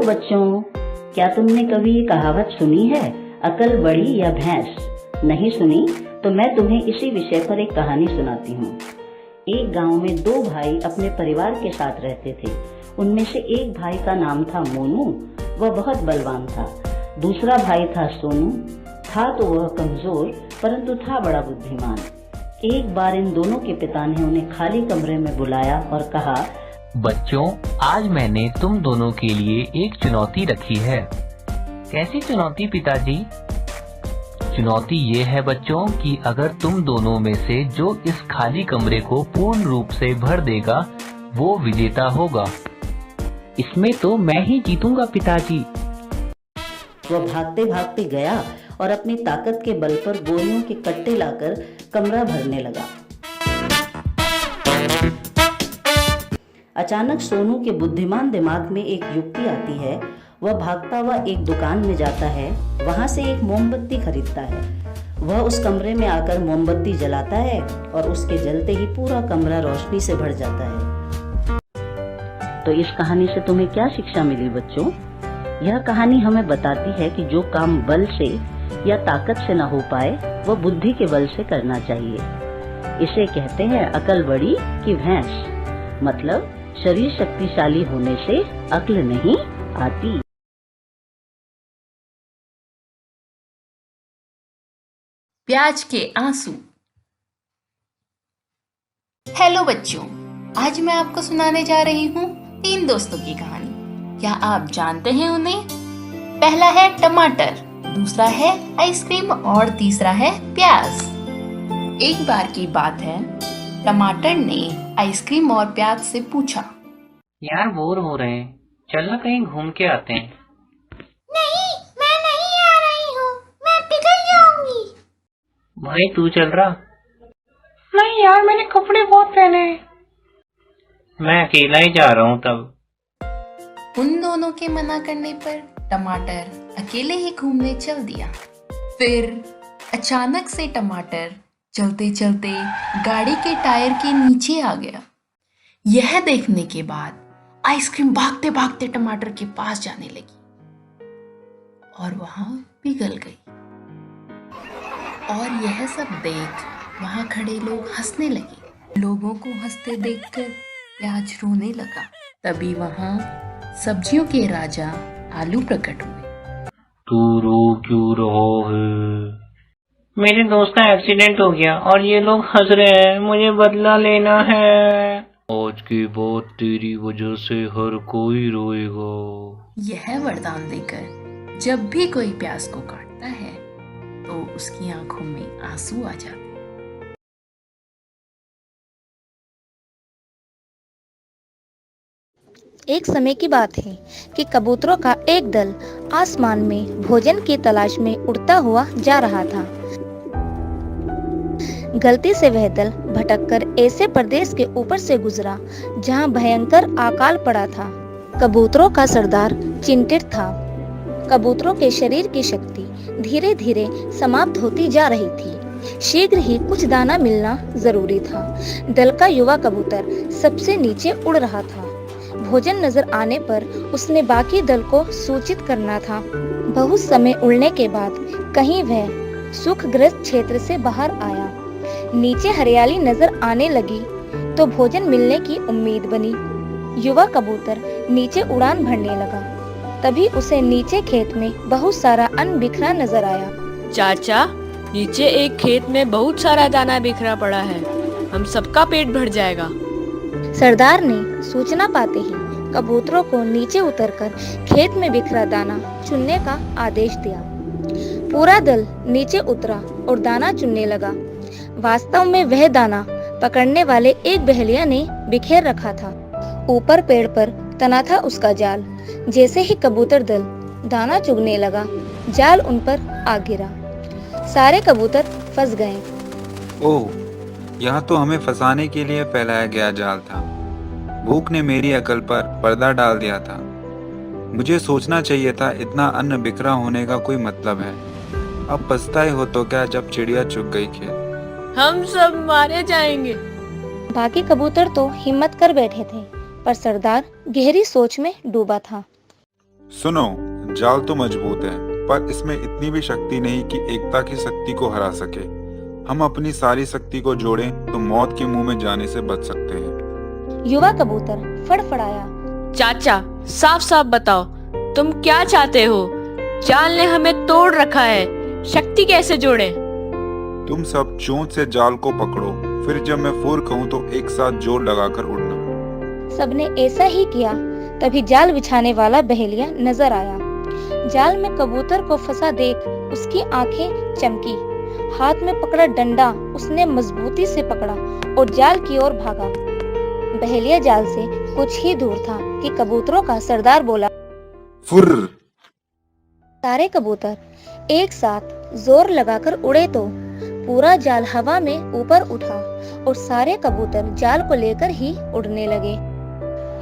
बच्चों, क्या तुमने कभी ये कहावत सुनी है, अकल बड़ी या भैंस? नहीं सुनी तो मैं तुम्हें इसी विषय पर एक कहानी सुनाती हूँ। एक गांव में दो भाई अपने परिवार के साथ रहते थे। उनमें से एक भाई का नाम था मोनू, वह बहुत बलवान था। दूसरा भाई था सोनू, था तो वह कमजोर परंतु था बड़ा बुद्धिमान। एक बार इन दोनों के पिता ने उन्हें खाली कमरे में बुलाया और कहा, बच्चों, आज मैंने तुम दोनों के लिए एक चुनौती रखी है। कैसी चुनौती पिताजी? चुनौती ये है बच्चों कि अगर तुम दोनों में से जो इस खाली कमरे को पूर्ण रूप से भर देगा वो विजेता होगा। इसमें तो मैं ही जीतूंगा पिताजी। वह भागते भागते गया और अपनी ताकत के बल पर गोलियों के कट्टे लाकर कमरा भरने लगा। अचानक सोनू के बुद्धिमान दिमाग में एक युक्ति आती है। वह भागता हुआ एक दुकान में जाता है, वहां से एक मोमबत्ती खरीदता है। वह उस कमरे में आकर मोमबत्ती जलाता है और उसके जलते ही पूरा कमरा रोशनी से भर जाता है। तो इस कहानी से तुम्हें क्या शिक्षा मिली बच्चों? यह कहानी हमें बताती है कि जो काम बल से या ताकत से न हो पाए वह बुद्धि के बल से करना चाहिए। इसे कहते हैं अकल बड़ी कि भैंस, मतलब शरीर शक्तिशाली होने से अक्ल नहीं आती। प्याज के आंसू। हेलो बच्चों, आज मैं आपको सुनाने जा रही हूँ 3 दोस्तों की कहानी। क्या आप जानते हैं उन्हें? पहला है टमाटर, दूसरा है आइसक्रीम और तीसरा है प्याज। एक बार की बात है, टमाटर ने आइसक्रीम और प्याज से पूछा, यार बोर हो रहे हैं, चलना कहीं घूम के आते हैं। नहीं, मैं नहीं आ रही हूँ, मैं पिघल जाऊंगी। भाई तू चल रहा? नहीं यार, मैंने कपड़े बहुत पहने हैं। मैं अकेला ही जा रहा हूँ तब। उन दोनों के मना करने पर टमाटर अकेले ही घूमने चल दिया। फिर अचानक से टमाटर चलते चलते गाड़ी के टायर के नीचे आ गया। यह देखने के बाद आइसक्रीम भागते भागते टमाटर के पास जाने लगी और वहां पिघल गई। और यह सब देख वहां खड़े लोग हंसने लगे। लोगों को हंसते देखकर प्याज रोने लगा। तभी वहां सब्जियों के राजा आलू प्रकट हुए। तू रो क्यों रहा है? मेरे दोस्त का एक्सीडेंट हो गया और ये लोग हंस रहे हैं, मुझे बदला लेना है। आज के बाद तेरी वजह से हर कोई रोएगा। यह वरदान देकर जब भी कोई प्याज को काटता है तो उसकी आंखों में आंसू आ जाते हैं। एक समय की बात है कि कबूतरों का एक दल आसमान में भोजन की तलाश में उड़ता हुआ जा रहा था। गलती से वह दल भटककर ऐसे प्रदेश के ऊपर से गुजरा जहां भयंकर अकाल पड़ा था। कबूतरों का सरदार चिंतित था। कबूतरों के शरीर की शक्ति धीरे धीरे समाप्त होती जा रही थी। शीघ्र ही कुछ दाना मिलना जरूरी था। दल का युवा कबूतर सबसे नीचे उड़ रहा था। भोजन नजर आने पर उसने बाकी दल को सूचित करना था। बहुत समय उड़ने के बाद कहीं वह सुखग्रस्त क्षेत्र से बाहर आया। नीचे हरियाली नजर आने लगी तो भोजन मिलने की उम्मीद बनी। युवा कबूतर नीचे उड़ान भरने लगा। तभी उसे नीचे खेत में बहुत सारा अन्न बिखरा नजर आया। चाचा, नीचे एक खेत में बहुत सारा दाना बिखरा पड़ा है, हम सबका पेट भर जाएगा। सरदार ने सूचना पाते ही कबूतरों को नीचे उतरकर खेत में बिखरा दाना चुनने का आदेश दिया। पूरा दल नीचे उतरा और दाना चुनने लगा। वास्तव में वह दाना पकड़ने वाले एक बहेलिया ने बिखेर रखा था। ऊपर पेड़ पर तना था उसका जाल। जैसे ही कबूतर दल दाना चुगने लगा, जाल उन पर आ गिरा। सारे कबूतर फंस गए। ओह, यह तो हमें फंसाने के लिए फैलाया गया जाल था। भूख ने मेरी अकल पर पर्दा डाल दिया था। मुझे सोचना चाहिए था इतना अन्न बिखरा होने का कोई मतलब है। अब पछताए हो तो क्या जब चिड़िया चुग गई खेत। हम सब मारे जाएंगे। बाकी कबूतर तो हिम्मत कर बैठे थे, पर सरदार गहरी सोच में डूबा था। सुनो, जाल तो मजबूत है, पर इसमें इतनी भी शक्ति नहीं कि एकता की शक्ति को हरा सके। हम अपनी सारी शक्ति को जोड़ें तो मौत के मुंह में जाने से बच सकते हैं। युवा कबूतर फड़फड़ाया। चाचा, साफ साफ बताओ, तुम क्या चाहते हो? जाल ने हमें तोड़ रखा है, शक्ति कैसे जोड़े? तुम सब चोंच से जाल को पकड़ो, फिर जब मैं फुर कहूँ तो एक साथ जोर लगाकर उड़ना। सबने ऐसा ही किया। तभी जाल बिछाने वाला बहेलिया नजर आया। जाल में कबूतर को फंसा देख उसकी आंखें चमकी। हाथ में पकड़ा डंडा उसने मजबूती से पकड़ा और जाल की ओर भागा। बहेलिया जाल से कुछ ही दूर था कि कबूतरों का सरदार बोला, फुर। सारे कबूतर एक साथ जोर लगाकर उड़े तो पूरा जाल हवा में ऊपर उठा और सारे कबूतर जाल को लेकर ही उड़ने लगे।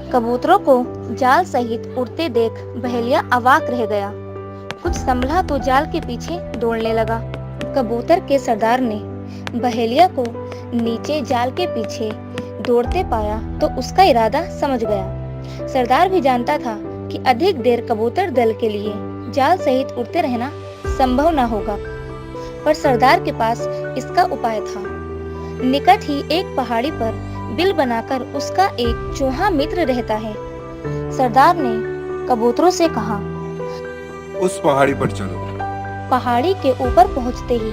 कबूतरों को जाल सहित उड़ते देख बहेलिया अवाक रह गया। कुछ संभला तो जाल के पीछे दौड़ने लगा। कबूतर के सरदार ने बहेलिया को नीचे जाल के पीछे दौड़ते पाया तो उसका इरादा समझ गया। सरदार भी जानता था कि अधिक देर कबूतर दल के लिए जाल सहित उड़ते रहना संभव न होगा, पर सरदार के पास इसका उपाय था। निकट ही एक पहाड़ी पर बिल बनाकर उसका एक चूहा मित्र रहता है। सरदार ने कबूतरों से कहा, उस पहाड़ी पर चलो। पहाड़ी के ऊपर पहुंचते ही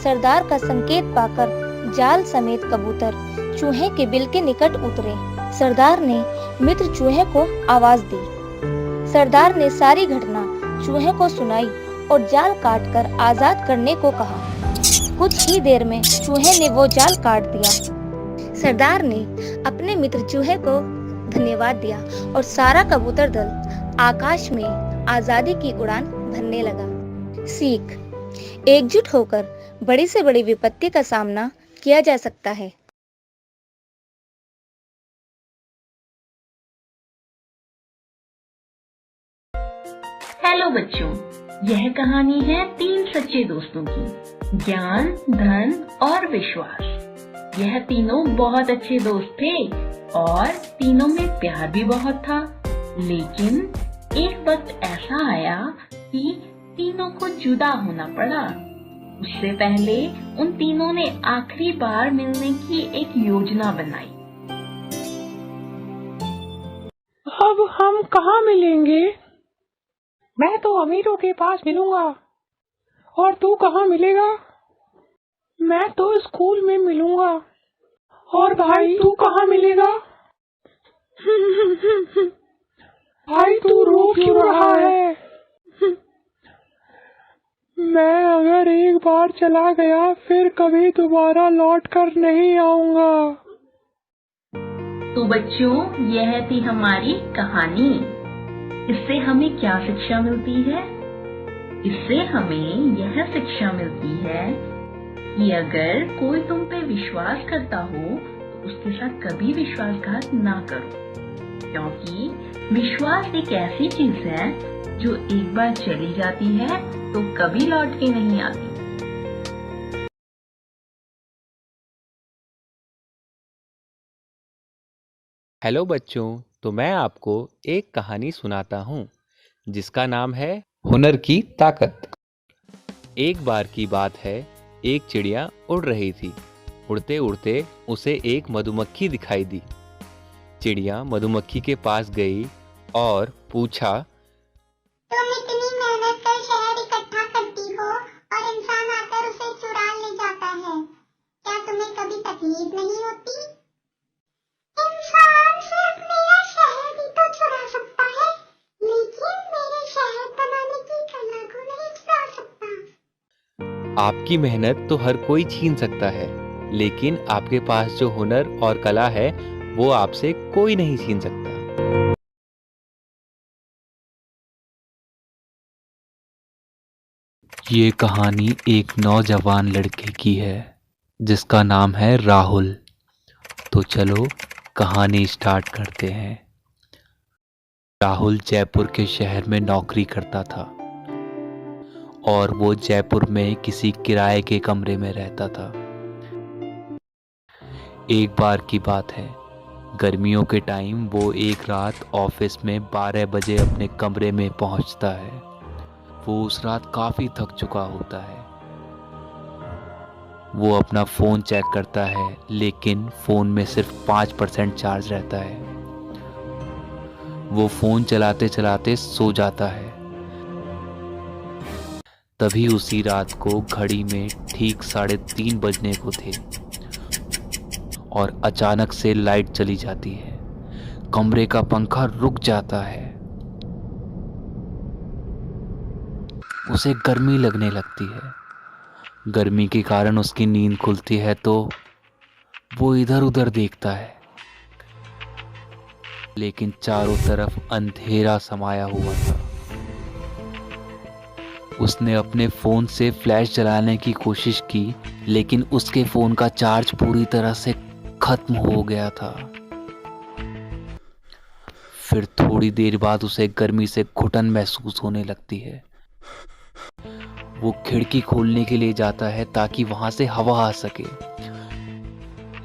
सरदार का संकेत पाकर जाल समेत कबूतर चूहे के बिल के निकट उतरे। सरदार ने मित्र चूहे को आवाज दी। सरदार ने सारी घटना चूहे को सुनाई और जाल काटकर आजाद करने को कहा। कुछ ही देर में चूहे ने वो जाल काट दिया। सरदार ने अपने मित्र चूहे को धन्यवाद दिया और सारा कबूतर दल आकाश में आजादी की उड़ान भरने लगा। सीख: एकजुट होकर बड़ी से बड़ी विपत्ति का सामना किया जा सकता है। हेलो बच्चों, यह कहानी है 3 सच्चे दोस्तों की, ज्ञान, धन और विश्वास। यह तीनों बहुत अच्छे दोस्त थे और तीनों में प्यार भी बहुत था। लेकिन एक वक्त ऐसा आया कि तीनों को जुदा होना पड़ा। उससे पहले उन तीनों ने आखिरी बार मिलने की एक योजना बनाई। अब हम कहाँ मिलेंगे? मैं तो अमीरों के पास मिलूंगा। और तू कहाँ मिलेगा? मैं तो स्कूल में मिलूंगा। और भाई तू कहाँ मिलेगा? भाई तू रो क्यों रहा है? मैं अगर एक बार चला गया फिर कभी दोबारा लौट कर नहीं आऊंगा। तो बच्चों, यह थी हमारी कहानी। इससे हमें क्या शिक्षा मिलती है? इससे हमें यह शिक्षा मिलती है कि अगर कोई तुम पे विश्वास करता हो तो उसके साथ कभी विश्वासघात ना करो, क्योंकि विश्वास एक ऐसी चीज है जो एक बार चली जाती है तो कभी लौट के नहीं आती। हेलो बच्चों, तो मैं आपको एक कहानी सुनाता हूँ जिसका नाम है हुनर की ताकत। एक बार की बात है, एक चिड़िया उड़ रही थी। उड़ते उड़ते उसे एक मधुमक्खी दिखाई दी। चिड़िया मधुमक्खी के पास गई और पूछा, तुम इतनी मेहनत कर शहद इकट्ठा करती हो और इंसान आकर उसे चुरा ले जाता है, क्या तुम्हें कभी तकलीफ नहीं होती? इंसान सिर्फ मेरा शहद ही तो चुरा सकता है, लेकिन मेरे शहद बनाने की कला को नहीं चुरा सकता। आपकी मेहनत तो हर कोई छीन सकता है, लेकिन आपके पास जो हुनर और कला है वो आपसे कोई नहीं छीन सकता। ये कहानी एक नौजवान लड़के की है जिसका नाम है राहुल। तो चलो कहानी स्टार्ट करते हैं। राहुल जयपुर के शहर में नौकरी करता था और वो जयपुर में किसी किराए के कमरे में रहता था। एक बार की बात है, गर्मियों के टाइम वो एक रात ऑफिस में 12 बजे अपने कमरे में पहुंचता है। वो उस रात काफ़ी थक चुका होता है। वो अपना फ़ोन चेक करता है, लेकिन फ़ोन में सिर्फ 5% चार्ज रहता है। वो फ़ोन चलाते चलाते सो जाता है। तभी उसी रात को घड़ी में ठीक 3:30 बजने को थे और अचानक से लाइट चली जाती है। कमरे का पंखा रुक जाता है। उसे गर्मी लगने लगती है। गर्मी के कारण उसकी नींद खुलती है तो वो इधर उधर देखता है, लेकिन चारों तरफ अंधेरा समाया हुआ था। उसने अपने फोन से फ्लैश जलाने की कोशिश की, लेकिन उसके फोन का चार्ज पूरी तरह से खत्म हो गया था। फिर थोड़ी देर बाद उसे गर्मी से घुटन महसूस होने लगती है। वो खिड़की खोलने के लिए जाता है ताकि वहां से हवा आ सके,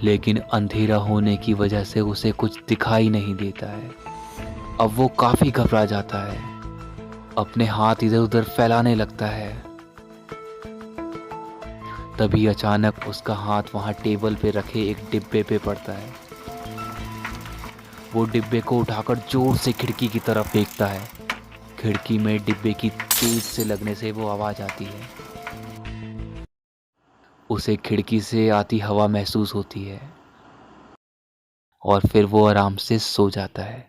लेकिन अंधेरा होने की वजह से उसे कुछ दिखाई नहीं देता है। अब वो काफी घबरा जाता है, अपने हाथ इधर उधर फैलाने लगता है। तभी अचानक उसका हाथ वहां टेबल पे रखे एक डिब्बे पे पड़ता है। वो डिब्बे को उठाकर जोर से खिड़की की तरफ फेंकता है। खिड़की में डिब्बे की तेज से लगने से वो आवाज आती है। उसे खिड़की से आती हवा महसूस होती है और फिर वो आराम से सो जाता है।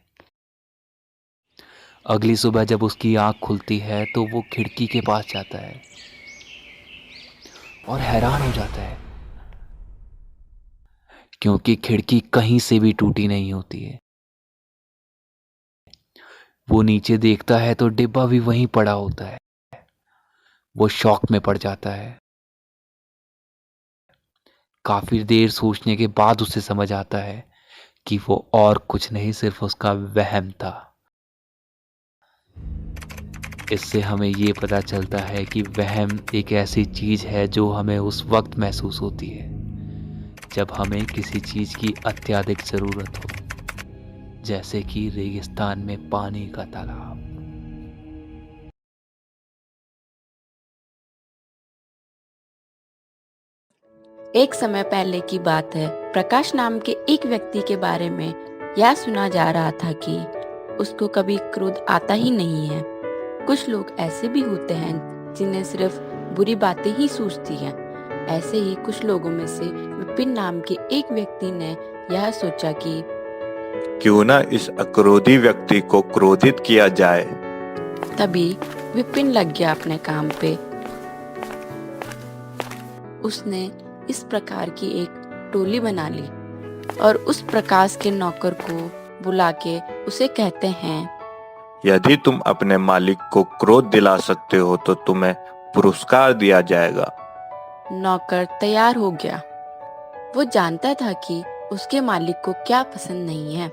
अगली सुबह जब उसकी आंख खुलती है तो वो खिड़की के पास जाता है और हैरान हो जाता है, क्योंकि खिड़की कहीं से भी टूटी नहीं होती है। वो नीचे देखता है तो डिब्बा भी वहीं पड़ा होता है। वो शॉक में पड़ जाता है। काफी देर सोचने के बाद उसे समझ आता है कि वो और कुछ नहीं, सिर्फ उसका वहम था। इससे हमें ये पता चलता है कि वहम एक ऐसी चीज है जो हमें उस वक्त महसूस होती है जब हमें किसी चीज की अत्यधिक जरूरत हो, जैसे कि रेगिस्तान में पानी का तालाब। एक समय पहले की बात है। प्रकाश नाम के एक व्यक्ति के बारे में यह सुना जा रहा था कि उसको कभी क्रोध आता ही नहीं है। कुछ लोग ऐसे भी होते हैं जिन्हें सिर्फ बुरी बातें ही सूझती हैं। ऐसे ही कुछ लोगों में से विपिन नाम के एक व्यक्ति ने यह सोचा कि क्यों ना इस अक्रोधी व्यक्ति को क्रोधित किया जाए। तभी विपिन लग गया अपने काम पे। उसने इस प्रकार की एक टोली बना ली और उस प्रकाश के नौकर को बुला के उसे कहते हैं, यदि तुम अपने मालिक को क्रोध दिला सकते हो तो तुम्हें पुरस्कार दिया जाएगा। नौकर तैयार हो गया। वो जानता था कि उसके मालिक को क्या पसंद नहीं है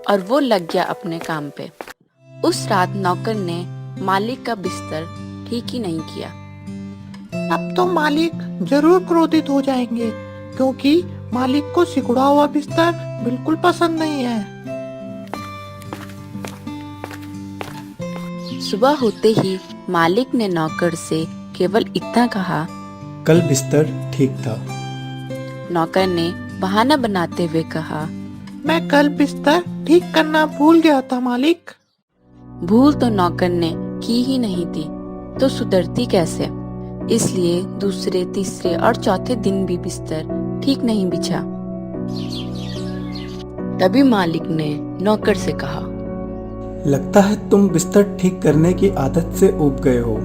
और वो लग गया अपने काम पे। उस रात नौकर ने मालिक का बिस्तर ठीक ही नहीं किया। अब तो मालिक जरूर क्रोधित हो जाएंगे, क्योंकि मालिक को सिकुड़ा हुआ बिस्तर बिल्कुल पसंद नहीं है। सुबह होते ही मालिक ने नौकर से केवल इतना कहा, कल बिस्तर ठीक था। नौकर ने बहाना बनाते हुए कहा, मैं कल बिस्तर ठीक करना भूल गया था मालिक। भूल तो नौकर ने की ही नहीं थी तो सुधरती कैसे। इसलिए दूसरे, तीसरे और चौथे दिन भी बिस्तर ठीक नहीं बिछा। तभी मालिक ने नौकर से कहा, लगता है तुम बिस्तर ठीक करने की आदत से ऊब गए हो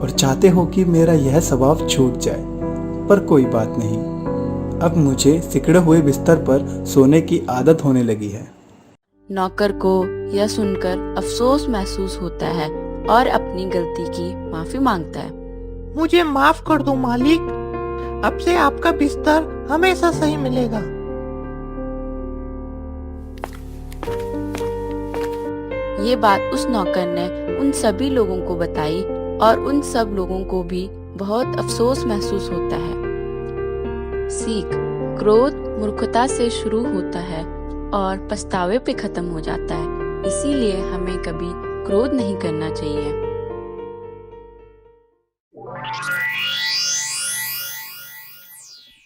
और चाहते हो कि मेरा यह स्वभाव छूट जाए, पर कोई बात नहीं, अब मुझे सिकड़े हुए बिस्तर पर सोने की आदत होने लगी है। नौकर को यह सुनकर अफसोस महसूस होता है और अपनी गलती की माफी मांगता है। मुझे माफ कर दो मालिक, अब से आपका बिस्तर हमेशा सही मिलेगा। ये बात उस नौकर ने उन सभी लोगों को बताई और उन सब लोगों को भी बहुत अफसोस महसूस होता है। सीख, क्रोध मूर्खता से शुरू होता है और पछतावे पे खत्म हो जाता है। इसीलिए हमें कभी क्रोध नहीं करना चाहिए।